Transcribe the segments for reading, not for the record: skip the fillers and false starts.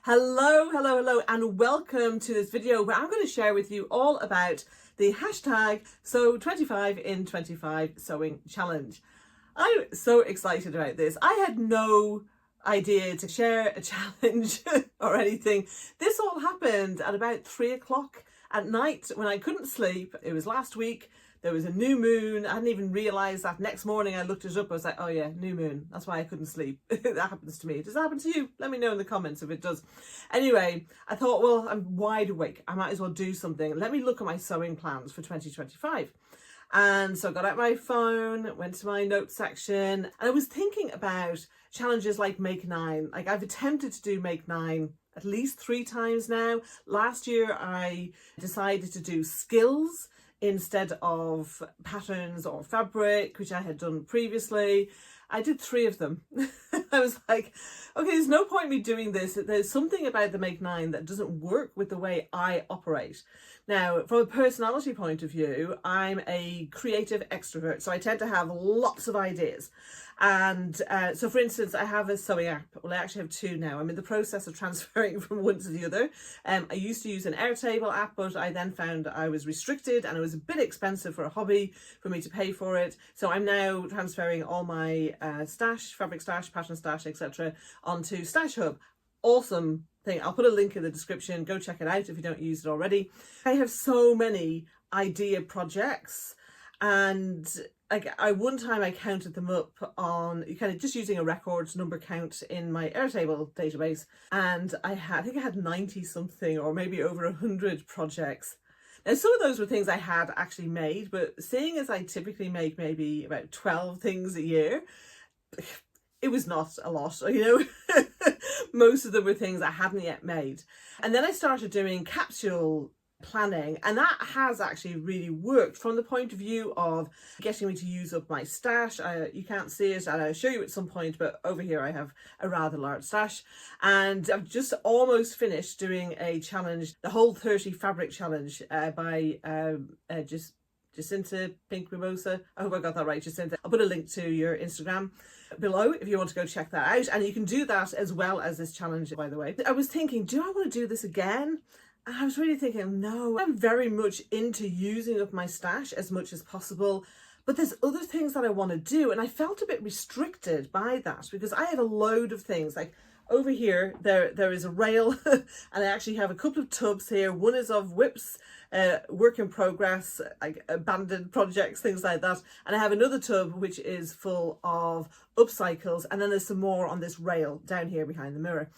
Hello, and welcome to this video where I'm going to share with you all about the hashtag Sew25 in 25 sewing challenge. I'm so excited about this. I had no idea to share a challenge or anything. This all happened at about 3 o'clock at night when I couldn't sleep. It was last week. There was a new moon. I hadn't even realised that. Next morning I looked it up. I was like, oh yeah, new moon. That's why I couldn't sleep. That happens to me. Does that happen to you? Let me know in the comments if it does. Anyway, I thought, well, I'm wide awake. I might as well do something. Let me look at my sewing plans for 2025. And so I got out my phone, went to my notes section, and I was thinking about challenges like Make 9. Like I've attempted to do Make 9 at least 3 times now. Last year I decided to do skills instead of patterns or fabric, which I had done previously. I did 3 of them. I was like, okay, there's no point me doing this. There's something about the Make 9 that doesn't work with the way I operate. Now, from a personality point of view, I'm a creative extrovert, so I tend to have lots of ideas. And so, for instance, I have a sewing app. Well, I actually have 2 now. I'm in the process of transferring from one to the other. I used to use an Airtable app, but I then found I was restricted and it was a bit expensive for a hobby for me to pay for it. So I'm now transferring all my stash, fabric stash, pattern stash, etc. onto Stash Hub. Awesome thing. I'll put a link in the description. Go check it out if you don't use it already. I have so many idea projects, and like one time I counted them up on kind of just using a records number count in my Airtable database, and I think I had 90 something or maybe over 100 projects. Now, some of those were things I had actually made, but seeing as I typically make maybe about 12 things a year, it was not a lot, you know. Most of them were things I hadn't yet made. And then I started doing capsule planning, and that has actually really worked from the point of view of getting me to use up my stash. You can't see it, and I'll show you at some point, but over here I have a rather large stash, and I've just almost finished doing a challenge, the whole 30 fabric challenge by Jacinta Pink Mimosa. I hope I got that right, Jacinta. I'll put a link to your Instagram below if you want to go check that out, and you can do that as well as this challenge, by the way. I was thinking, do I want to do this again? And I was really thinking, no, I'm very much into using up my stash as much as possible, but there's other things that I want to do, and I felt a bit restricted by that because I have a load of things. Like over here there is a rail and I actually have a couple of tubs here. One is of whips, work in progress, like abandoned projects, things like that, and I have another tub which is full of upcycles, and then there's some more on this rail down here behind the mirror.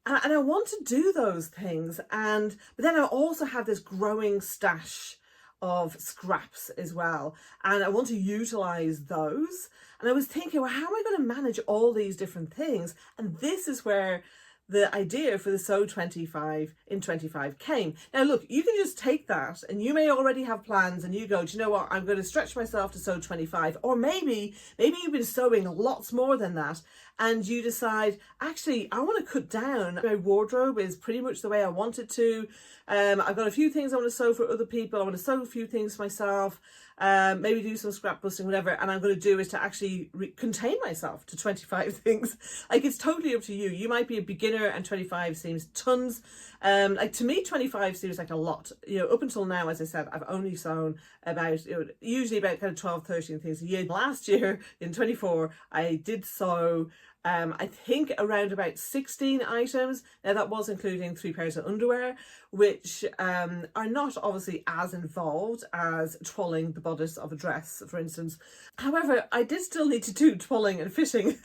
And I want to do those things, but then I also have this growing stash of scraps as well, and I want to utilize those. And I was thinking, well, how am I going to manage all these different things? And this is where the idea for the Sew 25 in 25 came. Now look, you can just take that, and you may already have plans and you go, do you know what, I'm going to stretch myself to Sew 25, or maybe you've been sewing lots more than that and you decide, actually I want to cut down. My wardrobe is pretty much the way I want it to. I've got a few things I want to sew for other people, I want to sew a few things for myself, maybe do some scrap busting, whatever, and I'm going to do is to actually contain myself to 25 things. Like, it's totally up to you. You might be a beginner and 25 seems tons. Like to me 25 seems like a lot. You know, up until now, as I said, I've only sewn about, you know, usually about kind of 12, 13 things a year. Last year in 24 I did sew I think around about 16 items. Now that was including 3 pairs of underwear, which are not obviously as involved as twirling the bodice of a dress, for instance. However, I did still need to do twirling and fitting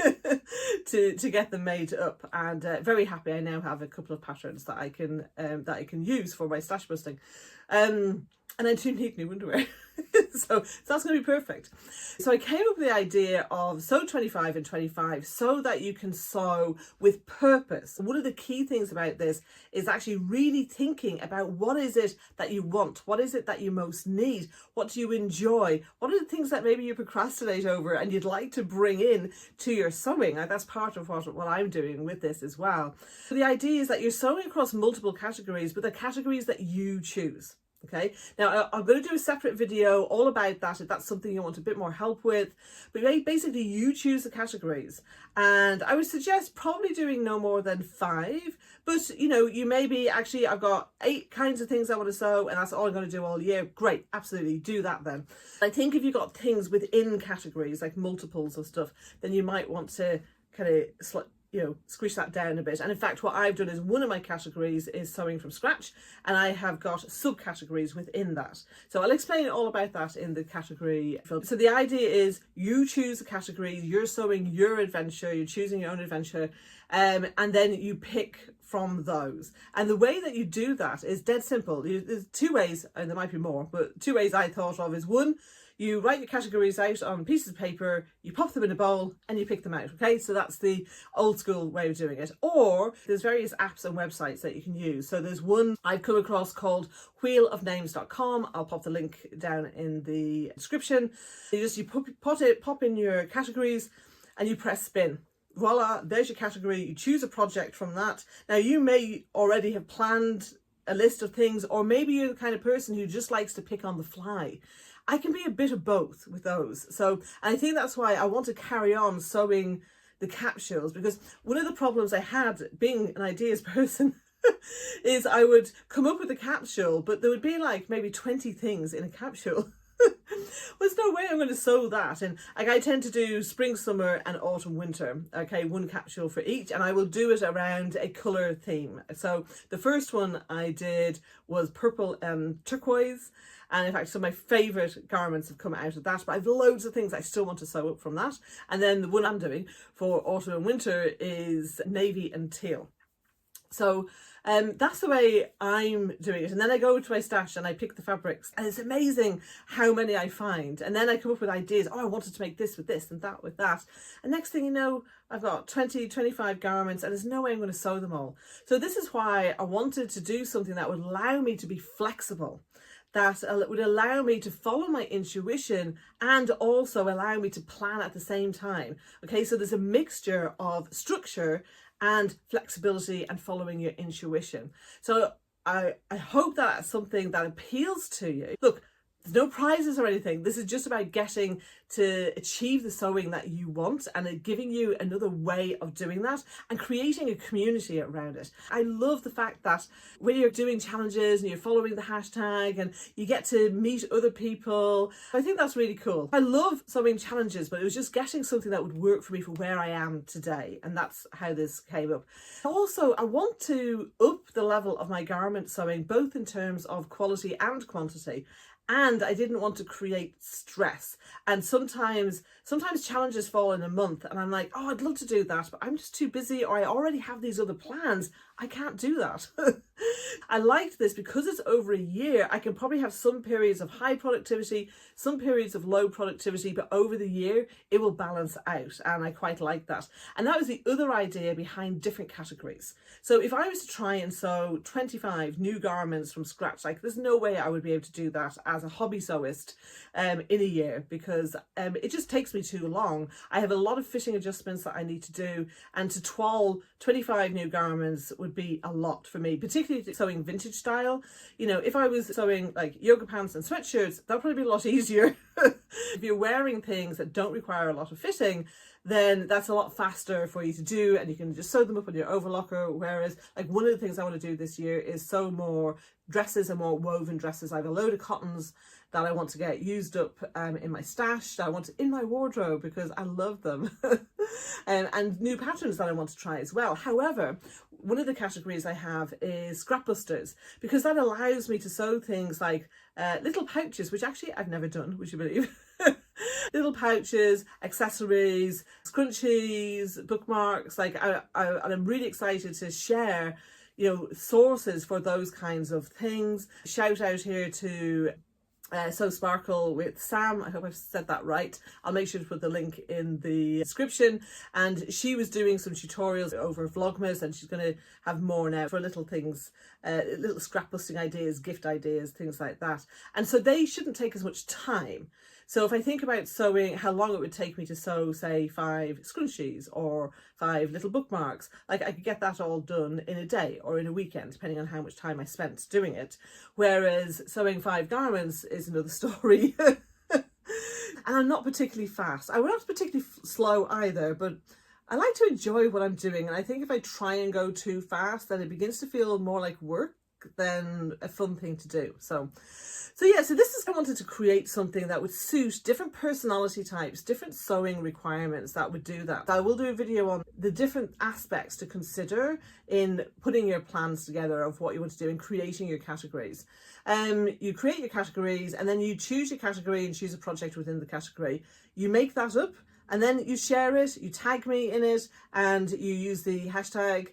to get them made up, and very happy I now have a couple of patterns that I can use for my stash busting. And I do need new underwear. so that's going to be perfect. So I came up with the idea of Sew 25 and 25 so that you can sew with purpose. One of the key things about this is actually really thinking about what is it that you want? What is it that you most need? What do you enjoy? What are the things that maybe you procrastinate over and you'd like to bring in to your sewing? Like, that's part of what I'm doing with this as well. So the idea is that you're sewing across multiple categories, but the categories that you choose. Okay, now I'm going to do a separate video all about that if that's something you want a bit more help with. But basically you choose the categories, and I would suggest probably doing no more than 5. But you know, you may be actually, I've got 8 kinds of things I want to sew and that's all I'm going to do all year. Great, absolutely do that then. I think if you've got things within categories like multiples of stuff, then you might want to kind of squish that down a bit. And in fact, what I've done is one of my categories is sewing from scratch, and I have got subcategories within that. So I'll explain all about that in the category film. So the idea is you choose the category, you're sewing your adventure, you're choosing your own adventure, and then you pick from those. And the way that you do that is dead simple. There's 2 ways, and there might be more, but 2 ways I thought of is, one, you write your categories out on pieces of paper, you pop them in a bowl and you pick them out, okay? So that's the old school way of doing it. Or there's various apps and websites that you can use. So there's one I've come across called wheelofnames.com. I'll pop the link down in the description. You pop in your categories and you press spin. Voila, there's your category. You choose a project from that. Now you may already have planned a list of things, or maybe you're the kind of person who just likes to pick on the fly. I can be a bit of both with those. So I think that's why I want to carry on sewing the capsules, because one of the problems I had being an ideas person is I would come up with a capsule, but there would be like maybe 20 things in a capsule. There's no way I'm going to sew that. And like, I tend to do spring, summer and autumn, winter. Okay, one capsule for each, and I will do it around a colour theme. So the first one I did was purple and turquoise. And in fact, some of my favourite garments have come out of that, but I've loads of things I still want to sew up from that. And then the one I'm doing for autumn and winter is navy and teal. So that's the way I'm doing it. And then I go to my stash and I pick the fabrics, and it's amazing how many I find. And then I come up with ideas. Oh, I wanted to make this with this and that with that. And next thing you know, I've got 20, 25 garments, and there's no way I'm going to sew them all. So this is why I wanted to do something that would allow me to be flexible, that would allow me to follow my intuition and also allow me to plan at the same time. Okay, so there's a mixture of structure and flexibility and following your intuition. So I hope that's something that appeals to you. Look, there's no prizes or anything. This is just about getting to achieve the sewing that you want, and giving you another way of doing that and creating a community around it. I love the fact that when you're doing challenges and you're following the hashtag and you get to meet other people, I think that's really cool. I love sewing challenges, but it was just getting something that would work for me for where I am today, and that's how this came up. Also, I want to up the level of my garment sewing, both in terms of quality and quantity. And I didn't want to create stress. And sometimes challenges fall in a month and I'm like, oh, I'd love to do that, but I'm just too busy, or I already have these other plans. I can't do that. I liked this because it's over a year. I can probably have some periods of high productivity, some periods of low productivity, but over the year it will balance out, and I quite like that. And that was the other idea behind different categories. So if I was to try and sew 25 new garments from scratch, like, there's no way I would be able to do that as a hobby sewist in a year, because it just takes me too long. I have a lot of fitting adjustments that I need to do, and to twaddle 25 new garments would be a lot for me, particularly sewing vintage style. You know, if I was sewing like yoga pants and sweatshirts, that'd probably be a lot easier. If you're wearing things that don't require a lot of fitting, then that's a lot faster for you to do, and you can just sew them up on your overlocker. Whereas, like, one of the things I want to do this year is sew more dresses and more woven dresses. I have a load of cottons that I want to get used up in my stash, that I want in my wardrobe because I love them, and new patterns that I want to try as well. However, one of the categories I have is scrap busters, because that allows me to sew things like little pouches, which actually I've never done, would you believe? Little pouches, accessories, scrunchies, bookmarks. Like, I'm really excited to share, you know, sources for those kinds of things. Shout out here to So Sparkle with Sam. I hope I've said that right. I'll make sure to put the link in the description. And she was doing some tutorials over Vlogmas, and she's going to have more now for little things, little scrap busting ideas, gift ideas, things like that. And so they shouldn't take as much time. So if I think about sewing, how long it would take me to sew, say, 5 scrunchies or 5 little bookmarks, like I could get that all done in a day or in a weekend, depending on how much time I spent doing it. Whereas sewing 5 garments is another story. And I'm not particularly fast. I'm not particularly slow either, but I like to enjoy what I'm doing. And I think if I try and go too fast, then it begins to feel more like work than a fun thing to do. So this is, I wanted to create something that would suit different personality types, different sewing requirements that would do that. I will do a video on the different aspects to consider in putting your plans together of what you want to do and creating your categories. You create your categories and then you choose your category and choose a project within the category. You make that up and then you share it, you tag me in it, and you use the hashtag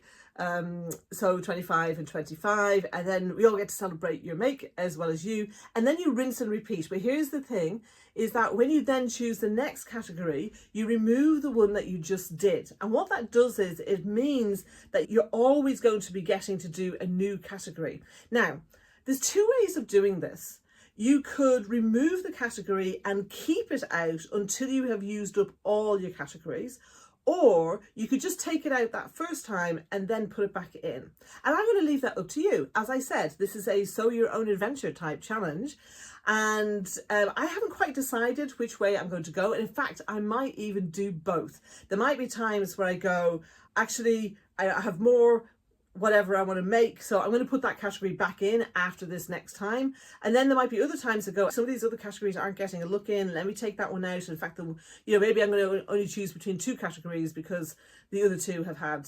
so 25 and 25, and then we all get to celebrate your make as well as you, and then you rinse and repeat. But here's the thing, is that when you then choose the next category, you remove the one that you just did. And what that does is it means that you're always going to be getting to do a new category. Now, there's 2 ways of doing this. You could remove the category and keep it out until you have used up all your categories, or you could just take it out that first time and then put it back in. And I'm going to leave that up to you. As I said, this is a sew your own adventure type challenge, and I haven't quite decided which way I'm going to go. And in fact, I might even do both. There might be times where I go, actually, I have more whatever I want to make, so I'm going to put that category back in after this next time. And then there might be other times that go, some of these other categories aren't getting a look in, let me take that one out. In fact, maybe I'm going to only choose between 2 categories because the other 2 have had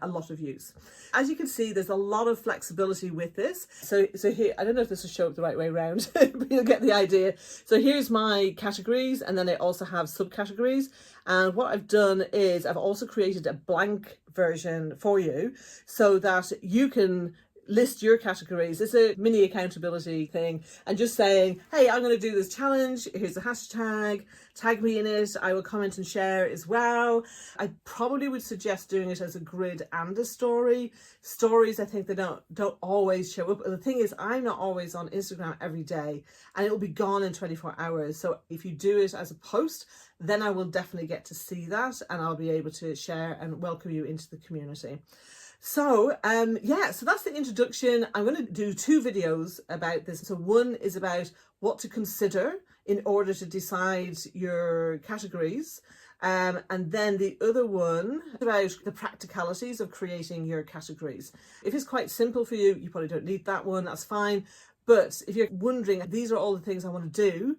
a lot of use. As you can see, there's a lot of flexibility with this. So here, I don't know if this will show up the right way around, but you'll get the idea. So here's my categories, and then I also have subcategories. And what I've done is I've also created a blank version for you so that you can list your categories. It's a mini accountability thing, and just saying, hey, I'm going to do this challenge, here's the hashtag, tag me in it, I will comment and share as well. I probably would suggest doing it as a grid and a story. Stories, I think they don't always show up. The thing is, I'm not always on Instagram every day, and it will be gone in 24 hours. So if you do it as a post, then I will definitely get to see that, and I'll be able to share and welcome you into the community. So so that's the introduction. I'm going to do 2 videos about this. So one is about what to consider in order to decide your categories. And then the other one is about the practicalities of creating your categories. If it's quite simple for you, you probably don't need that one, that's fine. But if you're wondering, these are all the things I want to do,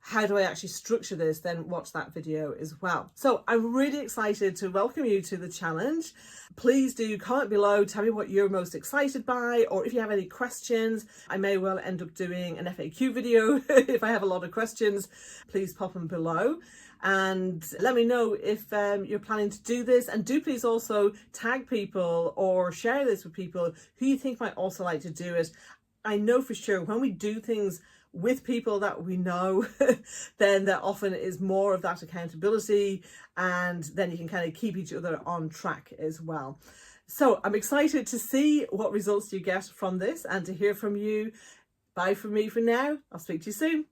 how do I actually structure this, then watch that video as well. So I'm really excited to welcome you to the challenge. Please do comment below, tell me what you're most excited by, or if you have any questions. I may well end up doing an FAQ video if I have a lot of questions. Please pop them below and let me know if you're planning to do this, and do please also tag people or share this with people who you think might also like to do it. I know for sure when we do things with people that we know, then there often is more of that accountability, and then you can kind of keep each other on track as well. So I'm excited to see what results you get from this and to hear from you. Bye from me for now. I'll speak to you soon.